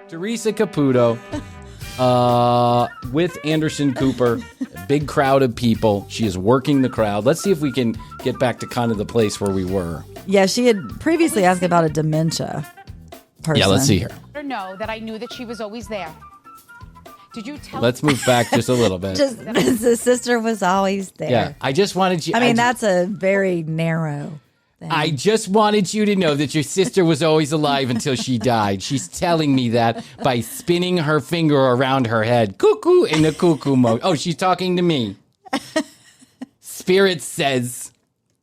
Theresa Caputo with Anderson Cooper, a big crowd of people. She is working the crowd. Let's see if we can get back to kind of the place where we were. Yeah, she had previously asked about a dementia person. Yeah, let's see here. Know that I knew that she was always there. Did you tell? Let's move back just a little bit. Just the sister was always there. Yeah, I just wanted you. I mean, that's a very narrow thing. I just wanted you to know that your sister was always alive until she died. She's telling me that by spinning her finger around her head. Cuckoo in the cuckoo mode. Oh, she's talking to me. Spirit says.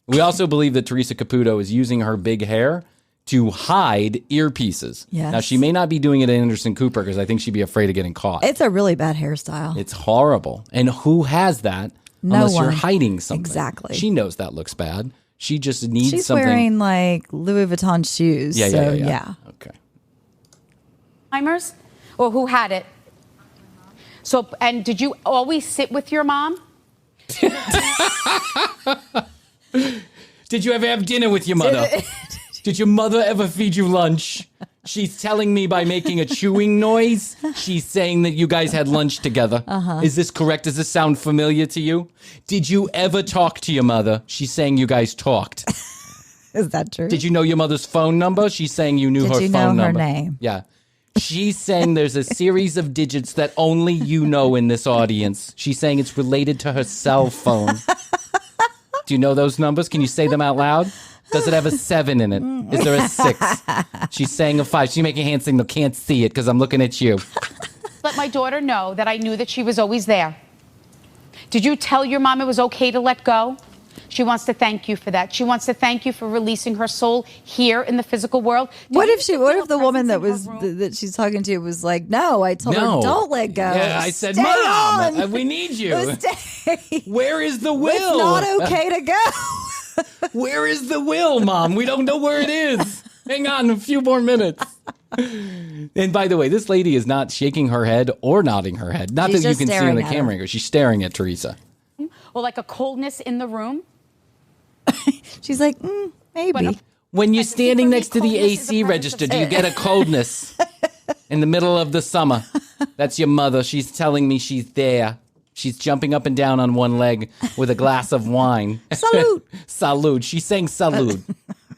We also believe that Theresa Caputo is using her big hair to hide earpieces. Yes. Now, she may not be doing it at Anderson Cooper because I think she'd be afraid of getting caught. It's a really bad hairstyle. It's horrible. And who has that No unless one. you're hiding something? Exactly. She knows that looks bad. She just needs She's something. wearing like Louis Vuitton shoes. Yeah. Okay. Timers, or who had it? So, and did you always sit with your mom? Did you ever have dinner with your mother? Did your mother ever feed you lunch? She's telling me by making a chewing noise, she's saying that you guys had lunch together. Is this correct? Does this sound familiar to you? Did you ever talk to your mother? She's saying you guys talked. Is that true? Did you know your mother's phone number? She's saying you knew Did her you phone know her number. name? Yeah. She's saying there's a series of digits that only you know in this audience. She's saying it's related to her cell phone. Do you know those numbers? Can you say them out loud? Does it have a 7 in it? Is there a 6? She's saying a 5. She's making a hand signal. Can't see it because I'm looking at you. Let my daughter know that I knew that she was always there. Did you tell your mom it was okay to let go? She wants to thank you for that. She wants to thank you for releasing her soul here in the physical world. What if the woman that was that she's talking to was like, no, I told her don't let go. Yeah, I said, Stay Mom, on. we need you. Stay. Where is the will? It's not okay to go. Where is the will, Mom? We don't know where it is. Hang on a few more minutes. And by the way, this lady is not shaking her head or nodding her head. Not She's that you just can see on staring the at camera her. angle. She's staring at Theresa. Or like a coldness in the room? She's like, maybe. When you're standing next to the coldness is AC a presence register, of do you get a coldness in the middle of the summer? That's your mother. She's telling me she's there. She's jumping up and down on one leg with a glass of wine. Salute. Salute. She's saying salute.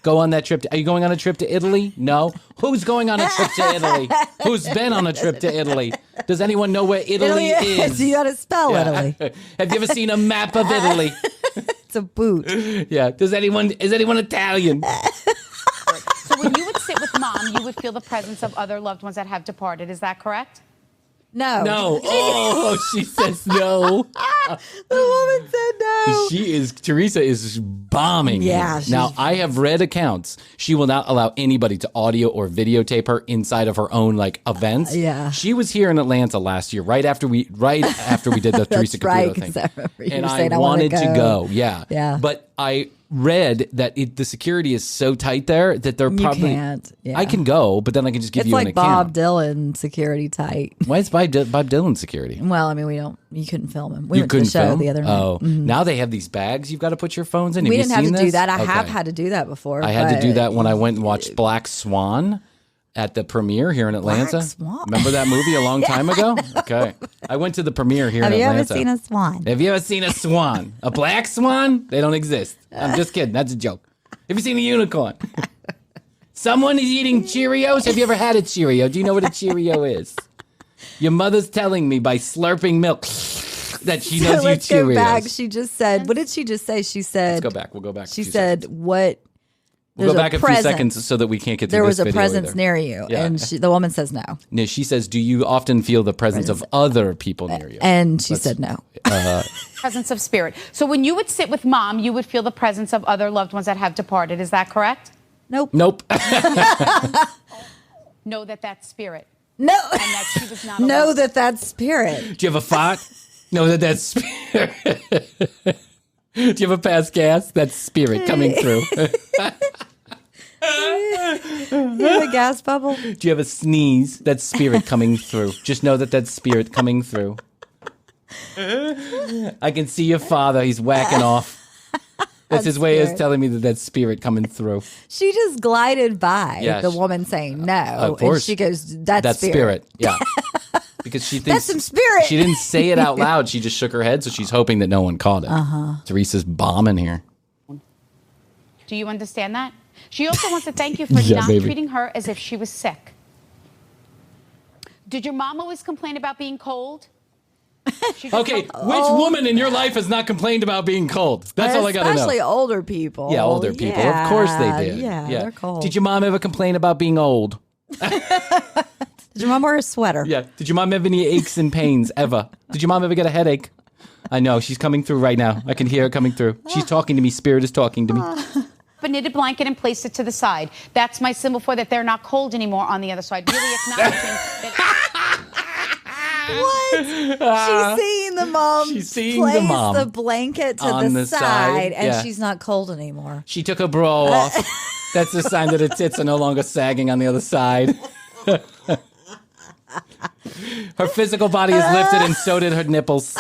Go on that trip. Are you going on a trip to Italy? No. Who's going on a trip to Italy? Who's been on a trip to Italy? Does anyone know where Italy is? You got to spell Yeah. Italy. Have you ever seen a map of Italy? It's a boot. Yeah. Is anyone Italian? So when you would sit with mom, you would feel the presence of other loved ones that have departed. Is that correct? No. No. Oh, she says no. The woman said no. Theresa is bombing. Yeah, here. she's- Now, I have read accounts. She will not allow anybody to audio or videotape her inside of her own events. Yeah. She was here in Atlanta last year, right after we did the Theresa Caputo right, thing. 'cause I remember you And were I saying, I wanted wanna to go. go. Yeah. Yeah. But I read that the security is so tight there that they're You probably can't. Yeah. I can go, but then I can just give It's you an like Bob account. Dylan security tight. Why is Bob Dylan security? Well, I mean, you couldn't film him. We You went to the couldn't show film? the other night. Oh, now they have these bags you've got to put your phones in. We Have didn't you have to seen do this? that. I have Okay. had to do that before. I had to do but- that when I went and watched Black Swan at the premiere here in Atlanta. Swan? Remember that movie a long time ago? Okay. I went to the premiere here Have in you Atlanta. ever seen a swan? Have you ever seen a swan? A black swan? They don't exist. I'm just kidding. That's a joke. Have you seen a unicorn? Someone is eating Cheerios? Have you ever had a Cheerio? Do you know what a Cheerio is? Your mother's telling me by slurping milk that she knows you Let's Cheerios. go back. She just said, what did she just say? She said, Let's go back. We'll go back. She said, what? We'll go there's back a few presence. seconds so that we can't get to There this was a video presence either. near you. Yeah. And the woman says no. No, she says, do you often feel the presence of other people near you? And she said no. Presence of spirit. So when you would sit with mom, you would feel the presence of other loved ones that have departed. Is that correct? Nope. Nope. Know that that's spirit. No. And that she was not Know alone. that that's spirit. Do you have a fart? No, that's spirit. Do you have a past gas? That's spirit coming through. You have a gas bubble? Do you have a sneeze? That's spirit coming through. Just know that that's spirit coming through. I can see your father. He's whacking off. That's his way of telling me that spirit coming through. She just glided by Yeah, the woman saying no. of course. And she goes, that's spirit. Yeah. Because she thinks That's some spirit. She didn't say it out loud. She just shook her head, so she's hoping that no one caught it. Theresa's bombing here. Do you understand that? She also wants to thank you for not treating her as if she was sick. Did your mom always complain about being cold? Okay, which woman in your life has not complained about being cold? That's all I got to know. Especially older people. Yeah, older people. Of course they did. Yeah, they're cold. Did your mom ever complain about being old? Did your mom wear a sweater? Yeah. Did your mom have any aches and pains ever? Did your mom ever get a headache? I know. She's coming through right now. I can hear her coming through. She's talking to me. Spirit is talking to me. A knitted blanket and placed it to the side. That's my symbol for that they're not cold anymore on the other side. Really acknowledging that. What? She's seeing the mom place the blanket to the side, and she's not cold anymore. She took her bra off. That's a sign that her tits are no longer sagging on the other side. Her physical body is lifted, and so did her nipples.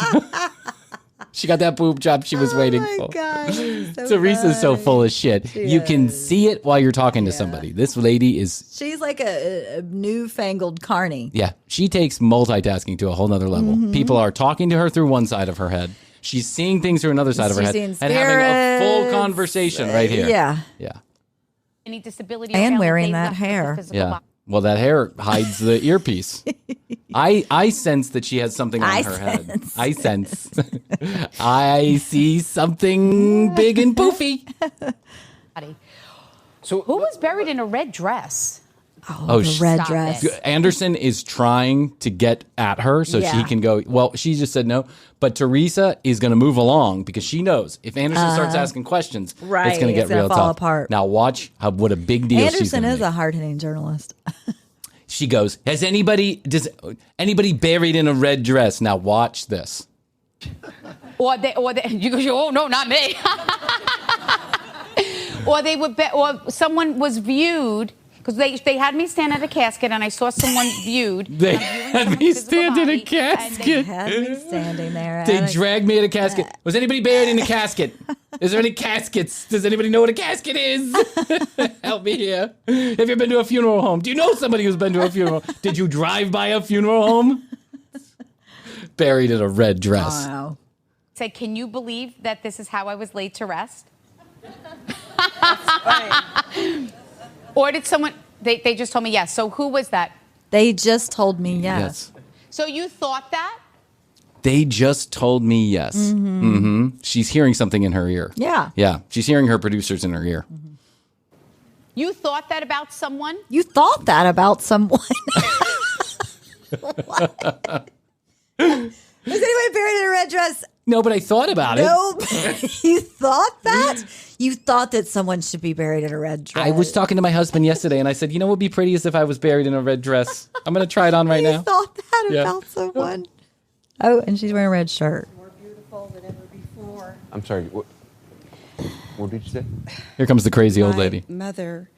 She got that boob job she was waiting for. God, Theresa's so full of shit. You can see it while you're talking to somebody. This lady is... She's like a newfangled carny. Yeah. She takes multitasking to a whole nother level. People are talking to her through one side of her head. She's seeing things through another side of her head. And having a full conversation right here. Yeah. Yeah. Any disability and wearing that hair. Yeah. Well, that hair hides the earpiece. I sense that she has something on her head. I sense. I see something big and poofy. So who was buried in a red dress? Oh, the red dress. Anderson is trying to get at her so she can go. Well, she just said no. But Theresa is going to move along because she knows if Anderson starts asking questions, it's going to get real tough. Apart. Now watch what a big deal she's going to make. Anderson is a hard-hitting journalist. She goes, does anybody buried in a red dress? Now watch this. Or you go, oh no, not me. Or someone was viewed. Because they had me stand at a casket, and I saw someone viewed. They had me stand in a casket. They had me standing there. They dragged me in a casket. Was anybody buried in a casket? Is there any caskets? Does anybody know what a casket is? Help me here. Have you been to a funeral home? Do you know somebody who's been to a funeral home? Did you drive by a funeral home? Buried in a red dress. Wow. Say, can you believe that this is how I was laid to rest? That's right. Or did someone, they just told me yes. So who was that? They just told me yes. So you thought that? They just told me yes. She's hearing something in her ear. Yeah. Yeah. She's hearing her producers in her ear. You thought that about someone? You thought that about someone? What? Was anybody buried in a red dress? No, but I thought about it. Nope. You thought that? You thought that someone should be buried in a red dress. I was talking to my husband yesterday, and I said, you know what would be prettiest if I was buried in a red dress? I'm going to try it on right now. You thought that about someone? Oh, and she's wearing a red shirt. More beautiful than ever before. I'm sorry, what did you say? Here comes the crazy old lady. My mother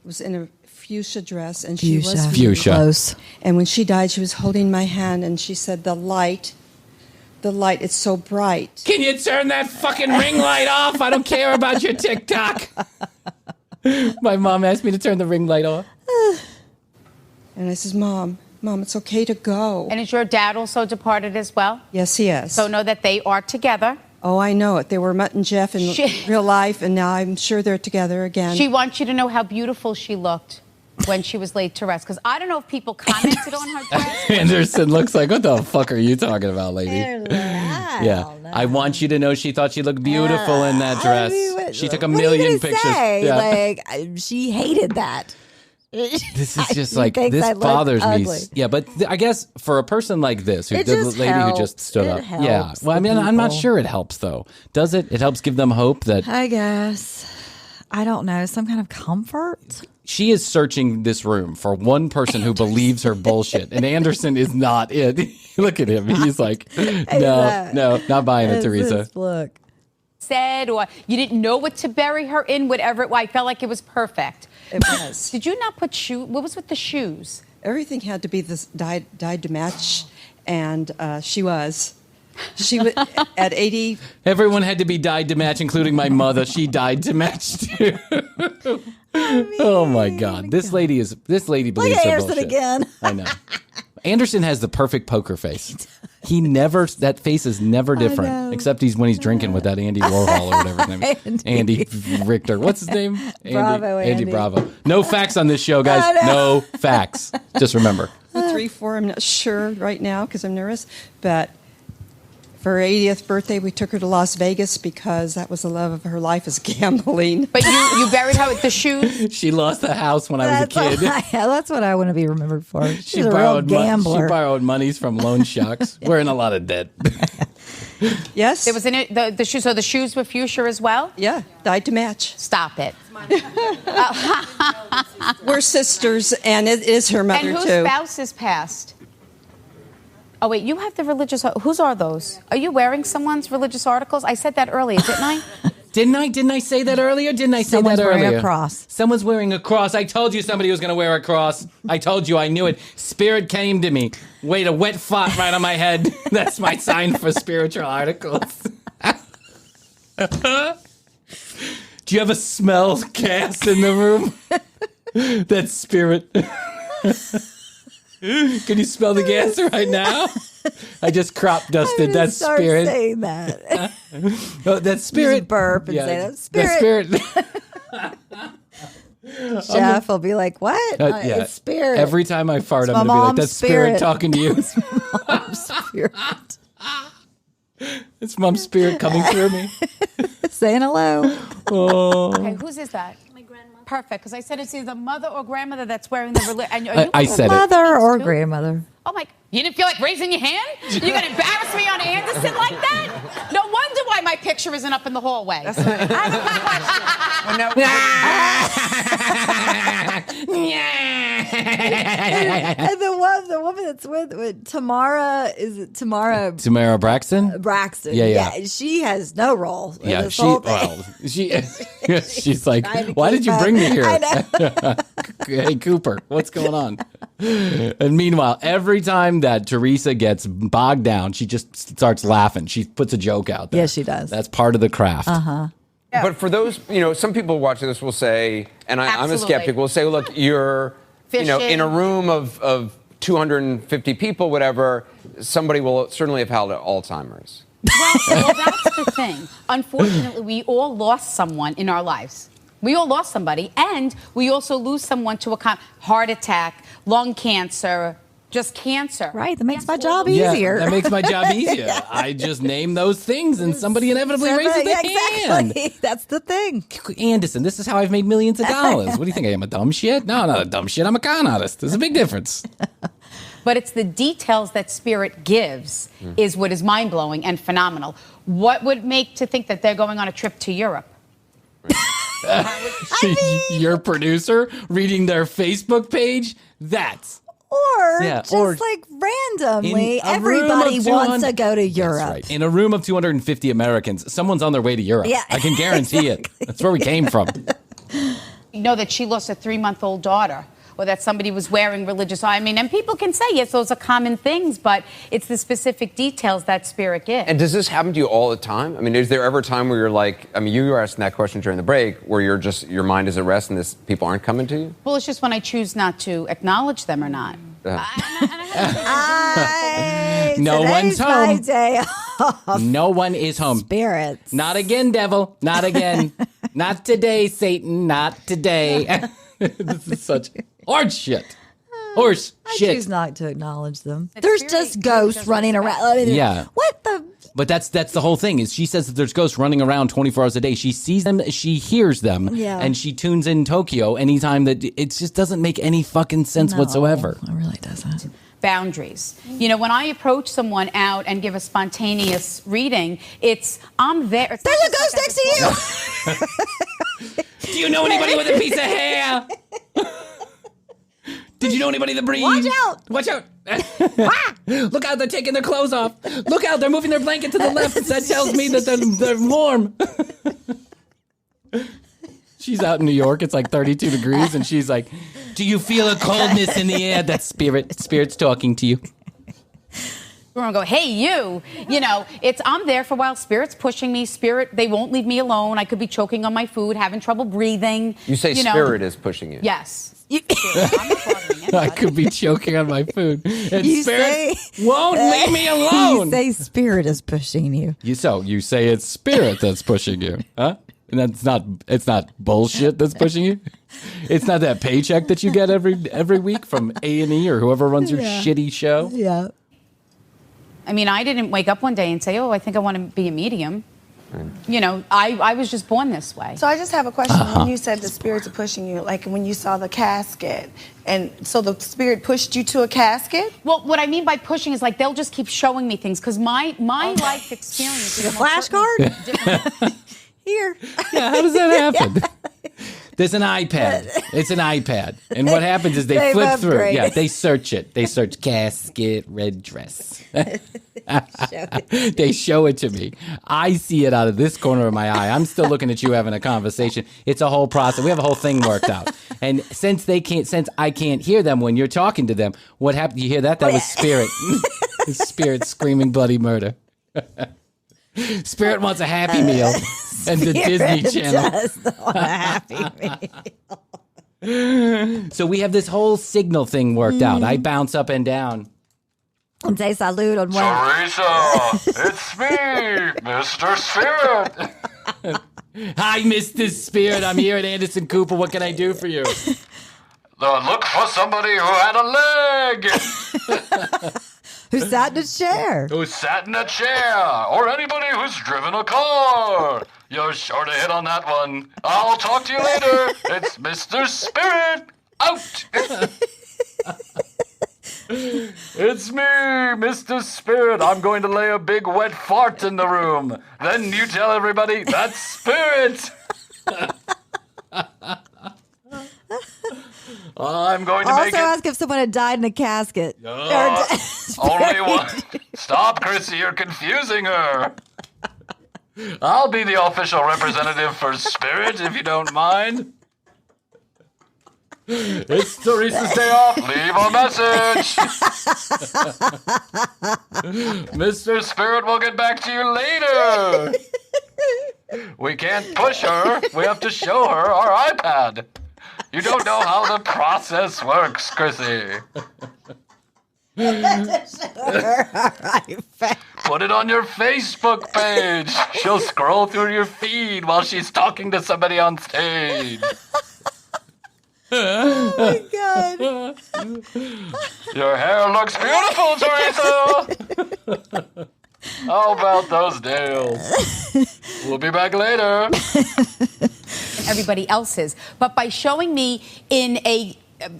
was in a fuchsia dress, and she was Fuchsia. Close. And when she died, she was holding my hand, and she said, the light, it's so bright. Can you turn that fucking ring light off? I don't care about your TikTok. My mom asked me to turn the ring light off. And I says, Mom, it's okay to go. And is your dad also departed as well? Yes, he is. So know that they are together. Oh, I know it. They were Mutt and Jeff in real life, and now I'm sure they're together again. She wants you to know how beautiful she looked when she was laid to rest. Because I don't know if people commented on her dress. Anderson looks like, what the fuck are you talking about, lady? I want you to know she thought she looked beautiful in that dress. She took a million pictures. Like, she hated that. This is just like, this bothers me. Yeah, but I guess for a person like this, the lady who just stood up. Yeah. Well, I mean, I'm not sure it helps, though. Does it? It helps give them hope that. I guess. I don't know. Some kind of comfort. She is searching this room for one person who believes her bullshit, and Anderson is not it. Look at him. He's like, no, not buying it, Theresa. Look. Said, or you didn't know what to bury her in, whatever. I felt like it was perfect. It was. Did you not put shoes? What was with the shoes? Everything had to be this dyed to match, and she was. She was at 80. Everyone had to be dyed to match, including my mother. She died to match too. Oh my God, this lady believes her Anderson bullshit again. I know. Anderson has the perfect poker face. That face is never different, except when he's drinking with that Andy Warhol or whatever his name is. Andy Richter. What's his name? Andy Bravo. No facts on this show, guys. No facts. Just remember. 3, 4, I'm not sure right now because I'm nervous, but for her 80th birthday, we took her to Las Vegas because that was the love of her life is gambling. But you buried her with the shoes? She lost the house when I was a kid. That's what I want to be remembered for. She's a real borrowed gambler. She borrowed monies from loan sharks. We're in a lot of debt. Yes. There was the shoes. So the shoes were fuchsia as well? Yeah, dyed to match. Stop it. We're sisters, and it is her mother, and too. whose spouse is passed? Oh, wait, you have the religious... Whose are those? Are you wearing someone's religious articles? I said that earlier, didn't I? Didn't I say that earlier? Someone's wearing a cross. Someone's wearing a cross. I told you somebody was going to wear a cross. I told you. I knew it. Spirit came to me. Wait, a wet fart right on my head. That's my sign for spiritual articles. Do you have a smell gas in the room? That's spirit. Can you smell the gas right now? I just crop dusted. That's start spirit. Saying that. Oh, that's spirit. Just burp and say that. Spirit. That's spirit. Jeff will be like, "What? Yeah. It's spirit." Every time I fart, It's I'm my going to be like, mom's "That's spirit spirit talking to you." Mom's spirit. It's mom's spirit coming through me. Saying hello. Oh. Okay, whose is that? My grandmother. Perfect, because I said it's either mother or grandmother that's wearing the religion. I said it. Mother or grandmother. Oh, my... You didn't feel like raising your hand? You're going to embarrass me on Anderson like that? No wonder why my picture isn't up in the hallway. And the woman that's with Tamara, is it Tamara? Tamara Braxton? Braxton. Yeah. She has no role. In Yeah, this whole thing. she's like, why did you bring me here? I know. Hey, Cooper, what's going on? And meanwhile, every time that Theresa gets bogged down, she just starts laughing. She puts a joke out there. Yes, she does. That's part of the craft. Uh-huh. Yeah. But for those, some people watching this will say, and I'm a skeptic, will say, look, you're, in a room of 250 people, whatever, somebody will certainly have had Alzheimer's. Well, that's the thing. Unfortunately, we all lost someone in our lives. We all lost somebody, and we also lose someone to a heart attack, lung cancer, just cancer. Right, that makes my job easier. That makes my job easier. I just name those things, and somebody inevitably raises their hand. That's the thing. Anderson, this is how I've made millions of dollars. What do you think? I am a dumb shit? No, not a dumb shit. I'm a con artist. There's a big difference. But it's the details that Spirit gives is what is mind-blowing and phenomenal. What would make to think that they're going on a trip to Europe? Your producer reading their Facebook page? That's... Or like randomly, everybody wants to go to Europe. That's right. In a room of 250 Americans, someone's on their way to Europe. Yeah, I can guarantee it. That's where we came from. You know that she lost a 3-month-old daughter, or that somebody was wearing religious... I mean, and people can say, yes, those are common things, but it's the specific details that Spirit gives. And does this happen to you all the time? I mean, is there ever a time where you're like, you were asking that question during the break, where your mind is at rest and people aren't coming to you? Well, it's just when I choose not to acknowledge them or not. No one's home. My day off. No one is home. Spirits. Not again, devil. Not again. Not today, Satan. Not today. This is such horse shit. Horse shit. I choose not to acknowledge them. There's just ghosts running around. Yeah. What the? But that's the whole thing. Is she says that there's ghosts running around 24 hours a day. She sees them, she hears them, and she tunes in Tokyo anytime that it just doesn't make any fucking sense whatsoever. It really doesn't. Boundaries. When I approach someone out and give a spontaneous reading, I'm there. There's a ghost next to you. Do you know anybody with a piece of hair? Did you know anybody that breathes? Watch out! Watch out! Look out, they're taking their clothes off. Look out, they're moving their blanket to the left. That tells me that they're warm. She's out in New York. It's like 32 degrees, and she's like, do you feel a coldness in the air? That's Spirit. Spirit's talking to you. We're going to go, hey, you. I'm there for a while. Spirit's pushing me. Spirit, they won't leave me alone. I could be choking on my food, having trouble breathing. You say spirit is pushing you. Yes. I could be choking on my food. And spirit won't leave me alone. You say spirit is pushing you. You say it's spirit that's pushing you, huh? And it's not bullshit that's pushing you. It's not that paycheck that you get every week from A&E or whoever runs your shitty show. Yeah. I mean, I didn't wake up one day and say, oh, I think I want to be a medium. I was just born this way. So I just have a question. When you said the spirits are pushing you, like when you saw the casket, and so the spirit pushed you to a casket? Well, what I mean by pushing is like they'll just keep showing me things because my life experience is a flashcard? Here. Yeah, how does that happen? There's an iPad. It's an iPad. And what happens is they flip through. Yeah, they search it. They search casket, red dress. They show it to me. I see it out of this corner of my eye. I'm still looking at you having a conversation. It's a whole process. We have a whole thing worked out. And since I can't hear them when you're talking to them, what happened? You hear that? That was Spirit. Spirit screaming bloody murder. Spirit wants a Happy Meal. And the Disney Channel. Just want a Happy Meal. So we have this whole signal thing worked out. I bounce up and down. And say salute on one. Theresa, it's me, Mr. Spirit. Hi, Mr. Spirit. I'm here at Anderson Cooper. What can I do for you? Look for somebody who had a leg. Who sat in a chair. Or anybody who's driven a car. You're sure to hit on that one. I'll talk to you later. It's Mr. Spirit. Out. It's me, Mr. Spirit. I'm going to lay a big wet fart in the room. Then you tell everybody that's Spirit. I'm going to make it. Also ask if someone had died in a casket. Only one. Stop, Chrissy. You're confusing her. I'll be the official representative for Spirit, if you don't mind. It's Theresa's day off. Leave a message. Mr. Spirit will get back to you later. We can't push her. We have to show her our iPad. You don't know how the process works, Chrissy. Put it on your Facebook page. She'll scroll through your feed while she's talking to somebody on stage. Oh my God. Your hair looks beautiful, Theresa. How about those nails? We'll be back later. Everybody else's. But by showing me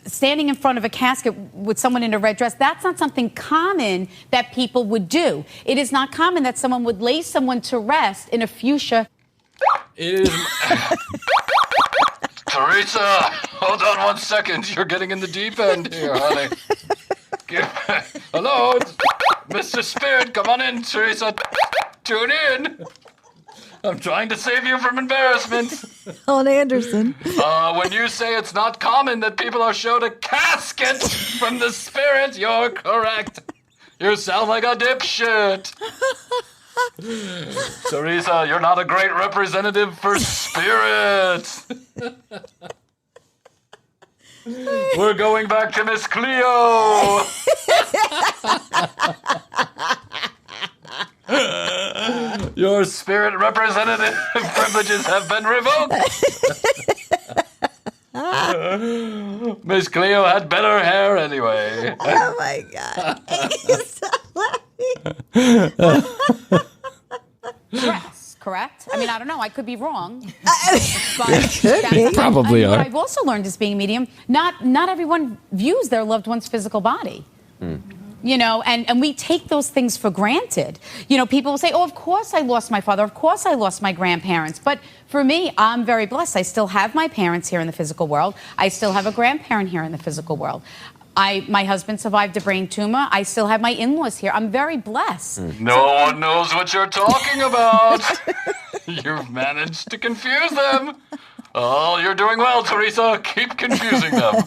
standing in front of a casket with someone in a red dress, that's not something common that people would do. It is not common that someone would lay someone to rest in a fuchsia. Theresa, hold on 1 second. You're getting in the deep end here, honey. Hello, it's Mr. Spirit. Come on in, Theresa. Tune in. I'm trying to save you from embarrassment. On Anderson. When you say it's not common that people are showed a casket from the Spirit, you're correct. You sound like a dipshit. Theresa, you're not a great representative for Spirit. We're going back to Miss Cleo. Your Spirit representative privileges have been revoked. Miss Cleo had better hair anyway. Oh my God. Stop laughing. Dress, correct? I mean, I don't know. I could be wrong. Probably are. What I've also learned as being a medium, not everyone views their loved one's physical body. You know, and we take those things for granted. You know, people will say, oh, of course I lost my father. Of course I lost my grandparents. But for me, I'm very blessed. I still have my parents here in the physical world. I still have a grandparent here in the physical world. My husband survived a brain tumor. I still have my in-laws here. I'm very blessed. No one knows what you're talking about. You've managed to confuse them. Oh, you're doing well, Theresa. Keep confusing them.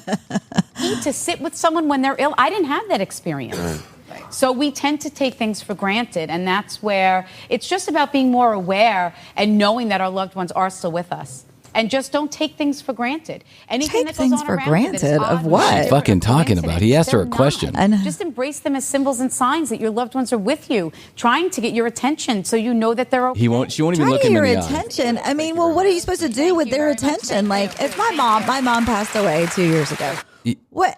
To sit with someone when they're ill. I didn't have that experience. So we tend to take things for granted, and that's where it's just about being more aware and knowing that our loved ones are still with us. And just don't take things for granted. Anything Take that goes things on for around you granted that is of odd, what? weird, She's or fucking talking coincidence, about. He asked her a they're question. not. Just embrace them as symbols and signs that your loved ones are with you, trying to get your attention so you know that they're okay. She won't even look him in the eye. attention. I mean, well, what are you supposed to do with their attention? Like, if my mom passed away 2 years ago. What?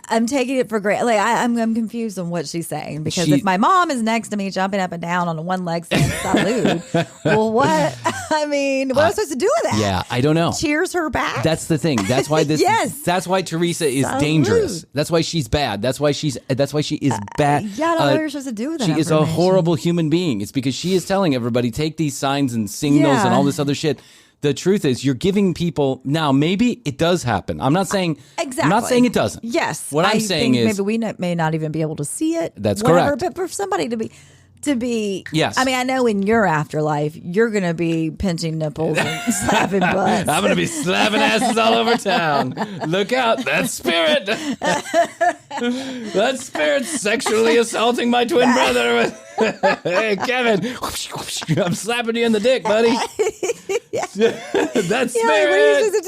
I'm taking it for granted. Like, I'm confused on what she's saying, because if my mom is next to me jumping up and down on one leg saying salute, well, what? I mean, what am I supposed to do with that? Yeah, I don't know. Cheers her back? That's the thing. That's why this. Yes. That's why Theresa is dangerous. That's why she's bad. That's why she is bad. Yeah, I don't know what you're supposed to do with that. She is a horrible human being. It's because she is telling everybody, take these signs and signals and all this other shit. The truth is, you're giving people now. Maybe it does happen. I'm not saying exactly. I'm not saying it doesn't. Yes, what I'm saying is maybe we may not even be able to see it. That's correct. But for somebody to be, yes. I mean, I know in your afterlife, you're going to be pinching nipples and slapping butts. I'm going to be slapping asses all over town. Look out, that spirit! That spirit sexually assaulting my twin brother. Hey, Kevin, I'm slapping you in the dick, buddy. That spirit. What are you supposed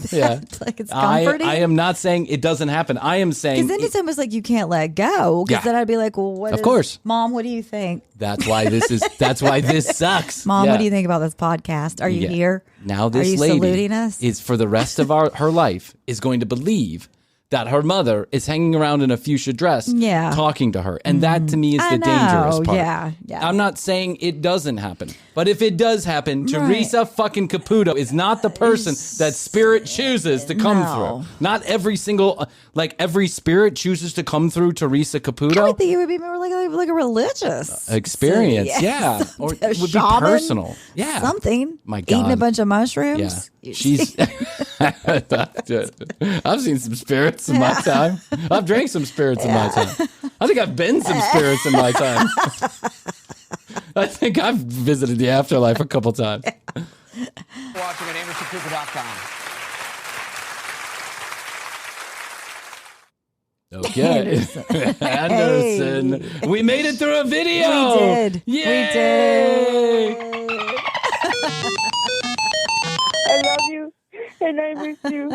to do? Yeah, like it's comforting. I am not saying it doesn't happen. I am saying because then it's almost like you can't let go. Because then I'd be like, well, of course, Mom, what do you think? That's why this is. That's why this sucks. Mom, what do you think about this podcast? Are you here? Now this Are you lady saluting us? is for the rest of her life is going to believe that her mother is hanging around in a fuchsia dress talking to her. And that to me is the dangerous part. Yeah. I'm not saying it doesn't happen. But if it does happen, Theresa fucking Caputo is not the person that spirit chooses to come through. Not every single, every spirit chooses to come through Theresa Caputo. I would think it would be more like a religious experience. Yeah. Or it would be personal. Yeah. Something. My God. Eating a bunch of mushrooms. Yeah. She's. I've seen some spirits in my time. I've drank some spirits in my time. I think I've been some spirits in my time. I think I've visited the afterlife a couple times. Watching at AndersonCooper.com. Okay. Anderson. We made it through a video. We did. Yay! We did. I love you and I miss you.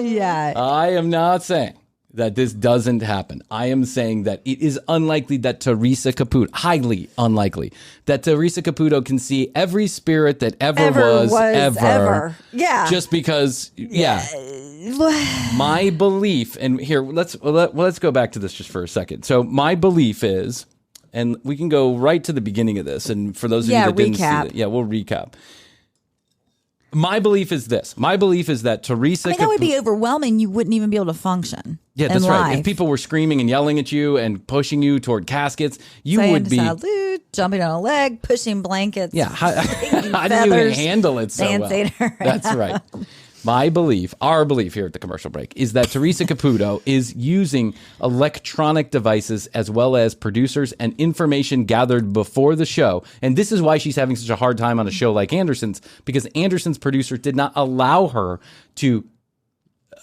Yeah. I am not saying that this doesn't happen. I am saying that it is unlikely that Theresa Caputo, highly unlikely, that Theresa Caputo can see every spirit that ever was ever. Yeah. Just because, my belief, and here, let's go back to this just for a second. So my belief is, and we can go right to the beginning of this, and for those of you that didn't see it, we'll recap. My belief is this. My belief is that Theresa... that would be overwhelming. You wouldn't even be able to function. Yeah, that's right. If people were screaming and yelling at you and pushing you toward caskets, you would be... Salute, jumping on a leg, pushing blankets. Yeah, how do you handle it so well? That's right. My belief, our belief here at the commercial break, is that Theresa Caputo is using electronic devices as well as producers and information gathered before the show. And this is why she's having such a hard time on a show like Anderson's, because Anderson's producers did not allow her to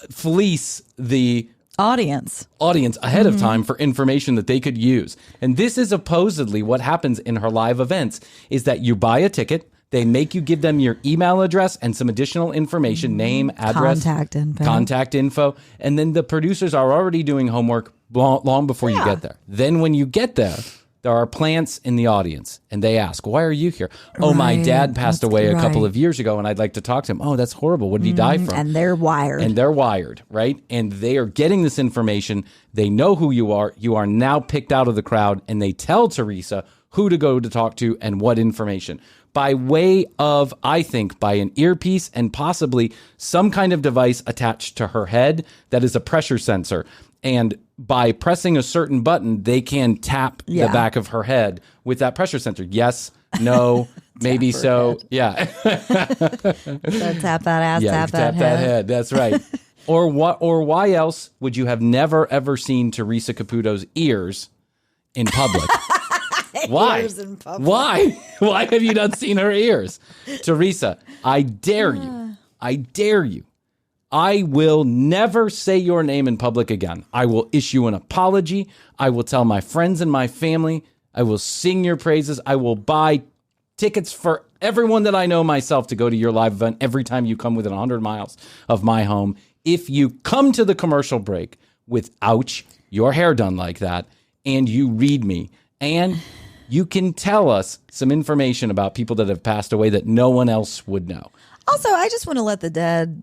fleece the audience ahead of time for information that they could use. And this is supposedly what happens in her live events, is that you buy a ticket. They make you give them your email address and some additional information, name, address, contact info. And then the producers are already doing homework long before you get there. Then when you get there, there are plants in the audience and they ask, why are you here? Oh, my dad passed away a couple of years ago and I'd like to talk to him. Oh, that's horrible. What did he die from? And they're wired. Right? And they are getting this information. They know who you are. You are now picked out of the crowd and they tell Theresa who to go to talk to and what information. By way of, I think, by an earpiece and possibly some kind of device attached to her head that is a pressure sensor. And by pressing a certain button, they can tap the back of her head with that pressure sensor. Yes, no, maybe so. Head. Yeah. So tap that ass, tap that head. That's right. Or what? Or why else would you have never, ever seen Theresa Caputo's ears in public? Why? Why? Why have you not seen her ears? Theresa, I dare you. I will never say your name in public again. I will issue an apology. I will tell my friends and my family. I will sing your praises. I will buy tickets for everyone that I know myself to go to your live event every time you come within 100 miles of my home. If you come to the commercial break without your hair done like that and you read me and you can tell us some information about people that have passed away that no one else would know. Also, I just want to let the dead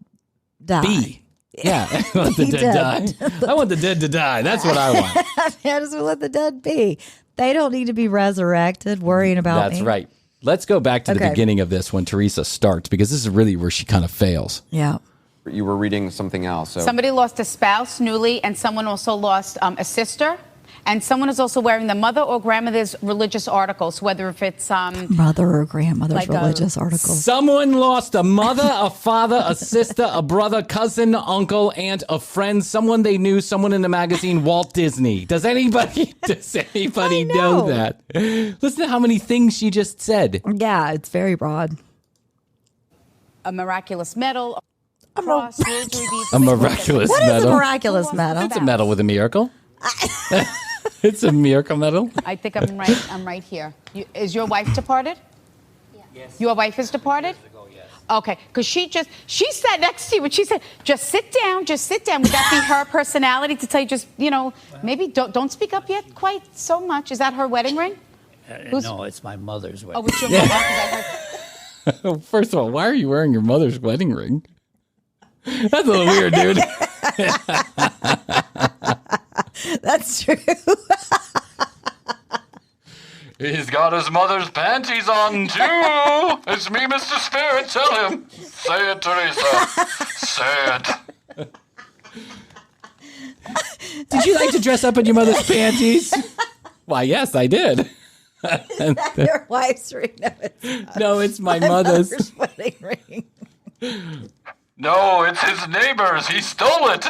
die. Be. Yeah, I want the dead die. I want the dead to die. That's what I want. I just want to let the dead be. They don't need to be resurrected worrying about me. That's right. Let's go back to the beginning of this when Theresa starts, because this is really where she kind of fails. Yeah. You were reading something else. So. Somebody lost a spouse newly, and someone also lost a sister. And someone is also wearing the mother or grandmother's religious articles, whether if it's... mother or grandmother's like religious articles. Someone lost a mother, a father, a sister, a brother, cousin, uncle, aunt, a friend, someone they knew, someone in the magazine, Walt Disney. Does anybody know that? Listen to how many things she just said. Yeah, it's very broad. A miraculous medal, a cross, a miraculous medal. What is a miraculous medal? It's a medal with a miracle. It's a miracle medal. I think I'm right. I'm right here. Is your wife departed? Yes. Your wife is departed? Years ago, yes. Okay, because she sat next to you, and she said, "Just sit down. Just sit down." Would that be her personality to tell you, maybe don't speak up yet quite so much? Is that her wedding ring? No, it's my mother's wedding. Oh, it's your mother. First of all, why are you wearing your mother's wedding ring? That's a little weird, dude. That's true. He's got his mother's panties on, too. It's me, Mr. Spirit. Tell him. Say it, Theresa. Say it. Did you like to dress up in your mother's panties? Why, yes, I did. Is that your wife's ring? No, it's my mother's wedding ring. No, it's his neighbor's. He stole it.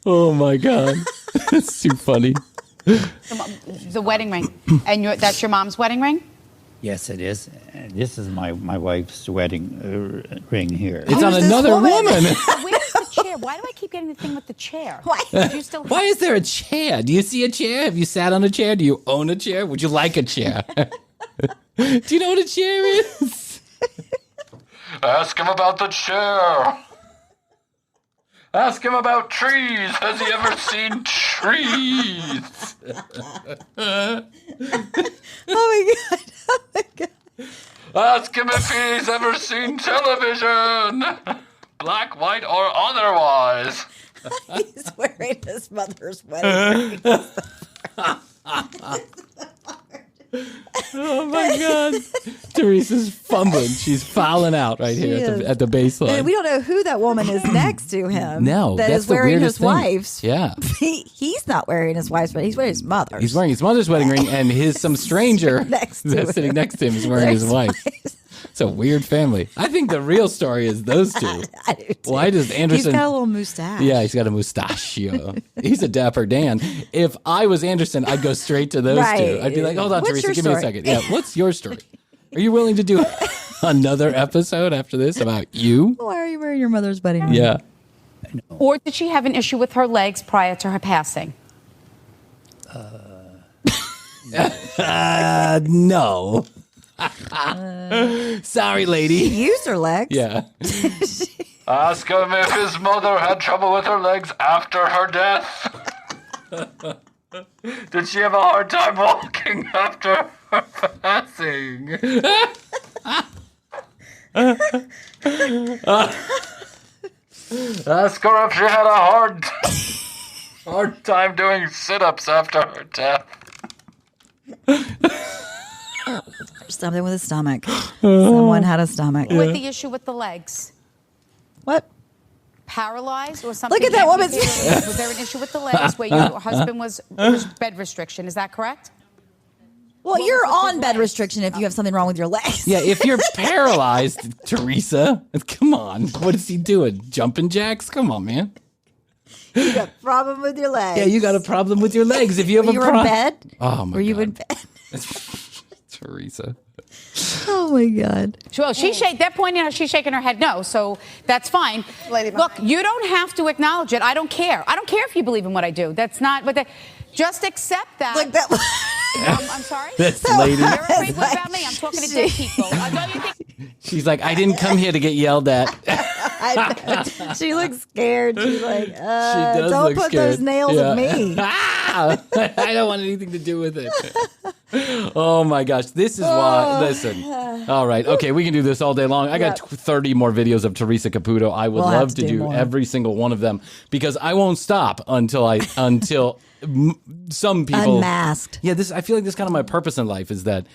Oh, my God. It's too funny. The wedding ring. And that's your mom's wedding ring? Yes, it is. This is my wife's wedding ring here. It's on another woman. Where's the chair? Why do I keep getting the thing with the chair? Why? Why is there a chair? Do you see a chair? Have you sat on a chair? Do you own a chair? Would you like a chair? Do you know what a chair is? Ask him about the chair. Ask him about trees. Has he ever seen trees? Oh my God. Ask him if he's ever seen television. Black, white, or otherwise. He's wearing his mother's wedding ring. Oh my God. Teresa's fumbling. She's fouling out right here at the baseline. And we don't know who that woman is next to him. No, that that's is wearing the his thing. wife's. Yeah. He's not wearing his wife's, but he's wearing his mother's. He's wearing his mother's wedding ring, and some stranger that's sitting next to him is wearing his wife's. It's a weird family. I think the real story is those two. I do too. Why does Anderson... He's got a little mustache. Yeah, he's got a mustachio. He's a dapper Dan. If I was Anderson, I'd go straight to those two. I'd be like, hold on, What's Theresa, your give me a story? second. Yeah, what's your story? Are you willing to do another episode after this about you? Why are you wearing your mother's wedding ring? Yeah. Or did she have an issue with her legs prior to her passing? No. Sorry, lady. She used her legs. Yeah. Ask him if his mother had trouble with her legs after her death. Did she have a hard time walking after her passing? Ask her if she had a hard time doing sit-ups after her death. Something with his stomach. Someone had a stomach. With the issue with the legs? What? Paralyzed or something? Look at that woman's... Was there an issue with the legs where your husband was bed restriction? Is that correct? Well, you're on bed restriction if you have something wrong with your legs. Yeah, if you're paralyzed, Theresa, come on. What is he doing? Jumping jacks? Come on, man. You got a problem with your legs. Yeah, you got a problem with your legs. If you have you a were in bed? Oh, my God. Were you in bed? Theresa. Oh my God. Well, they're pointing out she's shaking her head no, so that's fine. Look, you don't have to acknowledge it. I don't care. I don't care if you believe in what I do. That's not what just accept that. Like that. I'm sorry? This lady. You're afraid what about me? I'm talking to dead people. Don't you think? She's like, I didn't come here to get yelled at. She looks scared. She's like, She does don't look put scared. those nails at me. I don't want anything to do with it. Oh my gosh. This is why. Listen. All right. Okay. We can do this all day long. I got 30 more videos of Theresa Caputo. I would love to do more. Every single one of them because I won't stop until some people unmasked. Yeah. I feel like this is kind of my purpose in life is that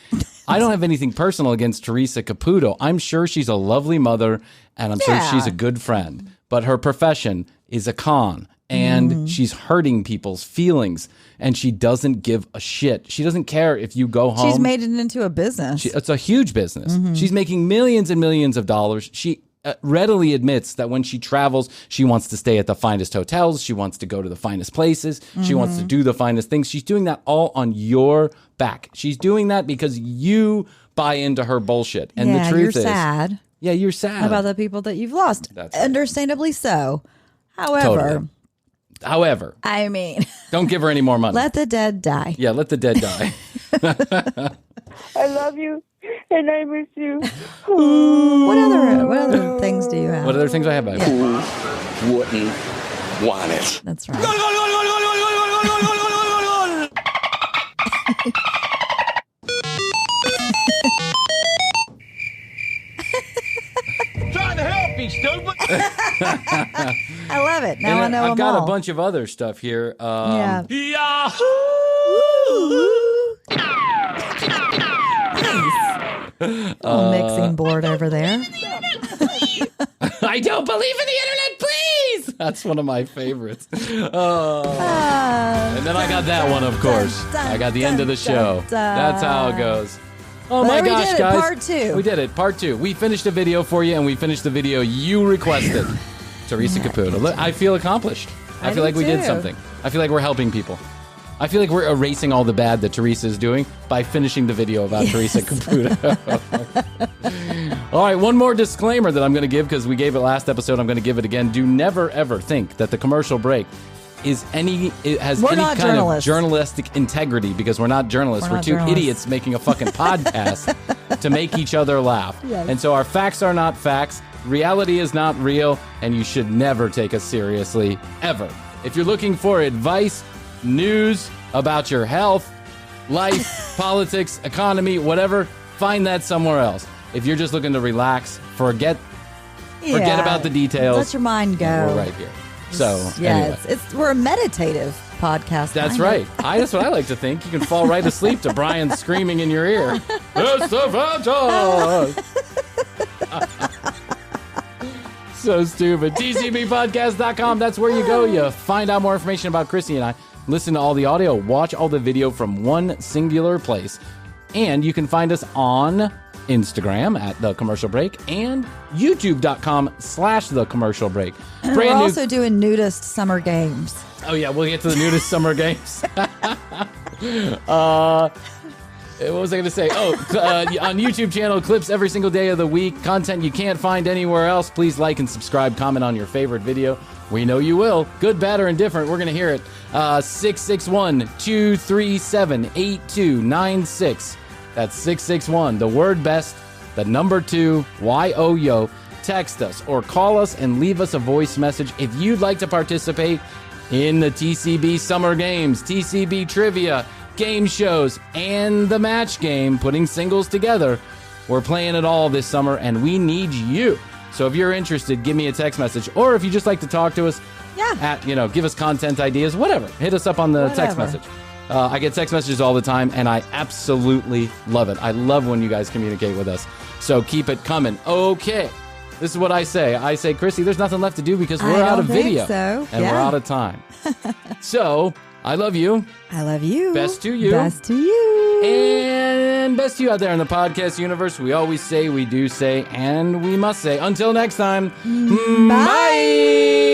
I don't have anything personal against Theresa Caputo. I'm sure she's a lovely mother and I'm sure she's a good friend, but her profession is a con. And she's hurting people's feelings, and she doesn't give a shit. She doesn't care if you go home. She's made it into a business. It's a huge business. She's making millions and millions of dollars. She readily admits that when she travels, she wants to stay at the finest hotels. She wants to go to the finest places. She wants to do the finest things. She's doing that all on your back. She's doing that because you buy into her bullshit. And the truth you're sad. Yeah, you're sad about the people that you've lost. That's right. Understandably so. However, I mean, don't give her any more money. Let the dead die. Yeah, let the dead die. I love you and I miss you. What other things do you have? What other things I have? Who wouldn't want it? That's right. Trying to help you, stupid. I love it. Now I know I've got all. a bunch of other stuff here. Yahoo! Little mixing board over there. I don't believe in the internet, please. That's one of my favorites. And then I got that one, of course. I got the end of the show. That's how it goes. Oh my gosh, guys. Part 2. We did it. Part 2. We finished a video for you, and we finished the video you requested. Theresa Caputo. Look, I feel accomplished. I feel like we did something. I feel like we're helping people. I feel like we're erasing all the bad that Theresa is doing by finishing the video about Theresa Caputo. All right, one more disclaimer that I'm going to give because we gave it last episode. I'm going to give it again. Do never, ever think that the commercial break has any kind of journalistic integrity because we're not journalists. We're two idiots making a fucking podcast to make each other laugh. Yes. And so our facts are not facts. Reality is not real, and you should never take us seriously, ever. If you're looking for advice, news about your health, life, politics, economy, whatever, find that somewhere else. If you're just looking to relax, forget about the details. Let your mind go. We're right here. So, yeah, anyway. we're a meditative podcast. That's right. That's what I like to think. You can fall right asleep to Brian screaming in your ear. It's the franchise. So stupid. TCBpodcast.com. That's where you go. You find out more information about Chrissy and I. Listen to all the audio. Watch all the video from one singular place. And you can find us on Instagram at The Commercial Break and YouTube.com/The Commercial Break. We're also doing nudist summer games. Oh, yeah. We'll get to the nudist summer games. What was I going to say? On YouTube channel, clips every single day of the week. Content you can't find anywhere else. Please like and subscribe. Comment on your favorite video. We know you will. Good, bad, or indifferent. We're going to hear it. 661-237-8296. That's 661. The word best, the number 2, YOYO. Text us or call us and leave us a voice message if you'd like to participate in the TCB Summer Games, TCB Trivia, game shows, and the match game, putting singles together. We're playing it all this summer, and we need you. So if you're interested, give me a text message. Or if you just like to talk to us, give us content ideas, whatever. Hit us up on the text message. I get text messages all the time, and I absolutely love it. I love when you guys communicate with us. So keep it coming. Okay. This is what I say. I say, Chrissy, there's nothing left to do because we're out of video. So. And we're out of time. So, I love you. I love you. Best to you. Best to you. And best to you out there in the podcast universe. We always say, we do say, and we must say. Until next time. Bye.